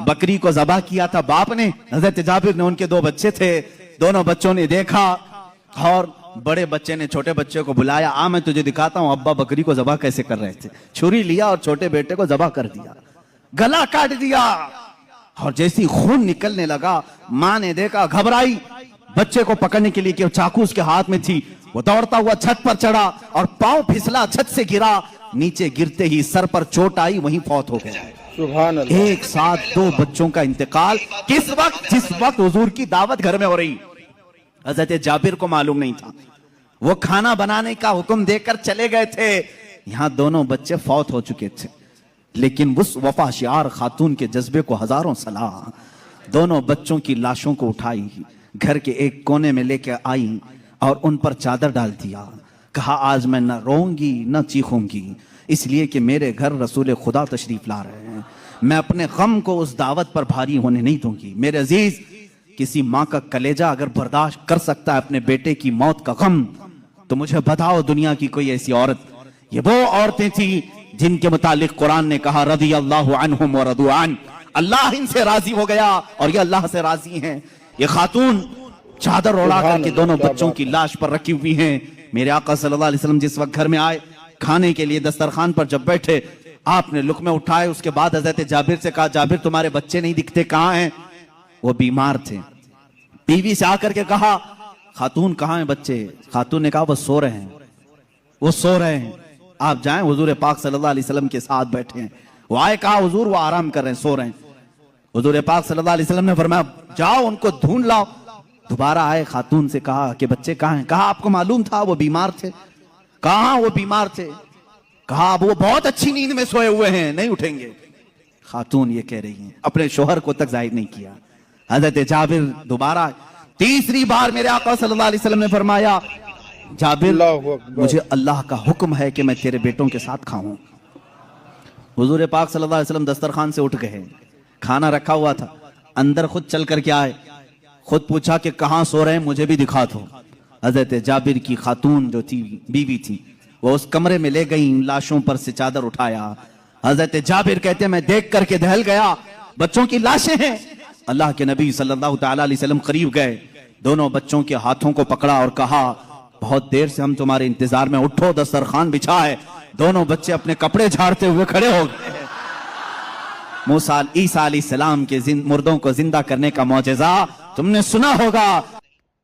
بکری کو ذبح کیا تھا باپ نے. حضرت جابر نے, ان کے 2 بچے تھے, دونوں بچوں نے دیکھا اور بڑے بچے نے چھوٹے بچے کو بلایا, آ میں تجھے دکھاتا ہوں ابا بکری کو ذبح کیسے کر رہے تھے. چھری لیا اور چھوٹے بیٹے کو ذبح کر دیا, گلا کاٹ دیا. اور جیسی خون نکلنے لگا, ماں نے دیکھا, گھبرائی, بچے کو پکڑنے کے لیے کہ چاقو اس کے ہاتھ میں تھی. وہ دوڑتا ہوا چھت پر چڑھا اور پاؤں پھسلا, چھت سے گرا, نیچے گرتے ہی سر پر چوٹ آئی, وہیں فوت ہو گیا. سبحان اللہ. ایک ساتھ 2 بچوں کا انتقال. کس وقت؟ جس وقت حضور کی دعوت گھر میں ہو رہی. حضرت جابر کو معلوم نہیں تھا, وہ کھانا بنانے کا حکم دے کر چلے گئے تھے, یہاں دونوں بچے فوت ہو چکے تھے. لیکن اس وفا شعار خاتون کے جذبے کو ہزاروں سلام. دونوں بچوں کی لاشوں کو اٹھائی, گھر کے ایک کونے میں لے کے آئی اور ان پر چادر ڈال دیا. کہا آج میں نہ روؤں گی نہ چیخوں گی, اس لیے کہ میرے گھر رسول خدا تشریف لا رہے ہیں. میں اپنے غم کو اس دعوت پر بھاری ہونے نہیں دوں گی. میرے عزیز, کسی ماں کا کلیجہ اگر برداشت کر سکتا ہے اپنے بیٹے کی موت کا غم, تو مجھے بتاؤ دنیا کی کوئی ایسی عورت. یہ وہ عورتیں تھیں جن کے متعلق قرآن نے کہا رضی اللہ عنہم ورضوا عنہ, اللہ ان سے راضی ہو گیا اور یہ اللہ سے راضی ہیں. یہ خاتون چادر اڑا کر کے دونوں بچوں کی لاش پر رکھی ہوئی ہیں. میرے آقا صلی اللہ علیہ وسلم جس وقت گھر میں آئے, کھانے کے لیے دسترخوان پر جب بیٹھے, آپ نے لقمے اٹھائے. اس کے بعد حضرت جابر سے کہا, جابر تمہارے بچے نہیں دکھتے, کہاں ہیں؟ وہ بیمار تھے. بیوی سے آ کر کے کہا, خاتون کہاں ہیں بچے؟ خاتون نے کہا وہ سو رہے ہیں, وہ سو رہے ہیں, آپ جائیں. حضور پاک صلی اللہ علیہ وسلم کے ساتھ بیٹھے ہیں. وہ آئے, کہا حضور وہ آرام کر رہے ہیں, سو رہے ہیں. حضور پاک صلی اللہ علیہ وسلم نے فرمایا جاؤ ان کو ڈھونڈ لاؤ. دوبارہ آئے, خاتون سے کہا کہ بچے کہاں ہیں؟ کہا آپ کو معلوم تھا وہ بیمار تھے. کہاں وہ بیمار تھے؟ کہا اب وہ بہت اچھی نیند میں سوئے ہوئے ہیں, نہیں اٹھیں گے. خاتون یہ کہہ رہی ہیں, اپنے شوہر کو تک ظاہر نہیں کیا. حضرت جابر دوبارہ, تیسری بار میرے آقا صلی اللہ علیہ وسلم نے فرمایا جابر مجھے اللہ کا حکم ہے کہ میں تیرے بیٹوں کے ساتھ کھاؤں. حضور پاک صلی اللہ علیہ وسلم دسترخوان سے اٹھ گئے, کھانا رکھا ہوا تھا, اندر خود چل کر کے آئے, خود پوچھا کہ کہاں سو رہے ہیں, مجھے بھی دکھا دو. حضرت جابر کی خاتون جو تھی, بیوی تھی, وہ اس کمرے میں لے گئیں, لاشوں پر سے چادر اٹھایا. حضرت جابر کہتے ہیں میں دیکھ کر کے دہل گیا, بچوں کی لاشیں ہیں. اللہ کے نبی صلی اللہ تعالی علیہ وسلم قریب گئے, دونوں بچوں کے ہاتھوں کو پکڑا اور کہا بہت دیر سے ہم تمہارے انتظار میں, اٹھو دسترخوان بچھا ہے. دونوں بچے اپنے کپڑے جھاڑتے ہوئے کھڑے ہو گئے. عیسیٰ علیہ السلام کے مردوں کو زندہ کرنے کا معجزہ تم نے سنا ہوگا.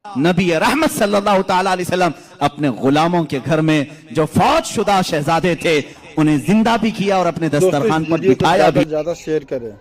نبی رحمت صلی اللہ تعالی علیہ وسلم اپنے غلاموں کے گھر میں جو فوت شدہ شہزادے تھے انہیں زندہ بھی کیا اور اپنے دسترخوان پر بٹھایا بھی. زیادہ شیئر کریں.